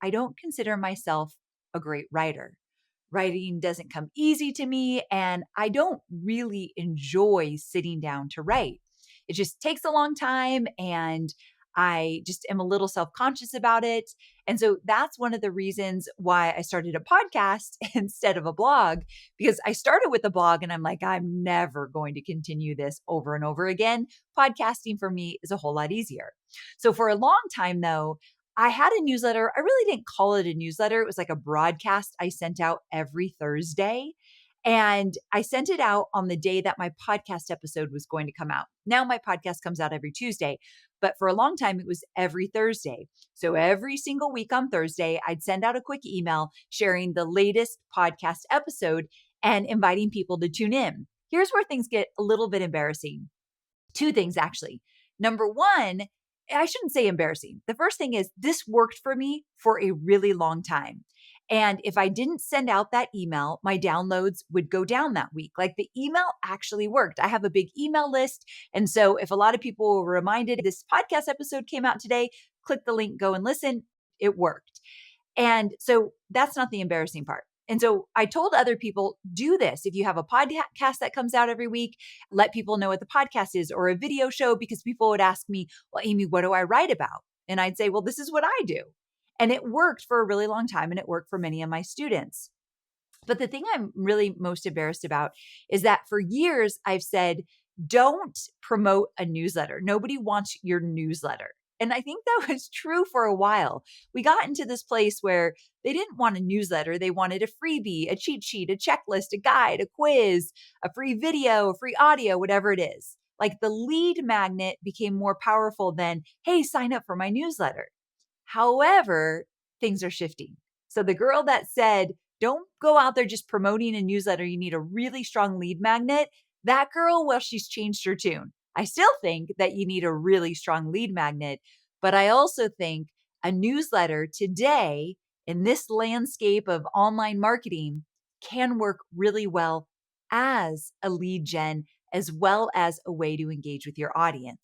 I don't consider myself a great writer. Writing doesn't come easy to me, and I don't really enjoy sitting down to write. It just takes a long time, and I just am a little self conscious about it. And so that's one of the reasons why I started a podcast instead of a blog, because I started with a blog and I'm like, I'm never going to continue this over and over again. Podcasting for me is a whole lot easier. So for a long time, though, I had a newsletter. I really didn't call it a newsletter. It was like a broadcast I sent out every Thursday. And I sent it out on the day that my podcast episode was going to come out. Now my podcast comes out every Tuesday, but for a long time, it was every Thursday. So every single week on Thursday, I'd send out a quick email sharing the latest podcast episode and inviting people to tune in. Here's where things get a little bit embarrassing. Two things, actually. Number one, I shouldn't say embarrassing. The first thing is this worked for me for a really long time. And if I didn't send out that email, my downloads would go down that week. Like the email actually worked. I have a big email list. And so if a lot of people were reminded this podcast episode came out today, click the link, go and listen, it worked. And so that's not the embarrassing part. And so I told other people, do this. If you have a podcast that comes out every week, let people know what the podcast is, or a video show, because people would ask me, well, Amy, what do I write about? And I'd say, well, this is what I do. And it worked for a really long time, and it worked for many of my students. But the thing I'm really most embarrassed about is that for years I've said, don't promote a newsletter. Nobody wants your newsletter. And I think that was true for a while. We got into this place where they didn't want a newsletter. They wanted a freebie, a cheat sheet, a checklist, a guide, a quiz, a free video, a free audio, whatever it is. Like the lead magnet became more powerful than, hey, sign up for my newsletter. However, things are shifting. So the girl that said, don't go out there just promoting a newsletter, you need a really strong lead magnet. That girl, well, she's changed her tune. I still think that you need a really strong lead magnet, but I also think a newsletter today in this landscape of online marketing can work really well as a lead gen, as well as a way to engage with your audience.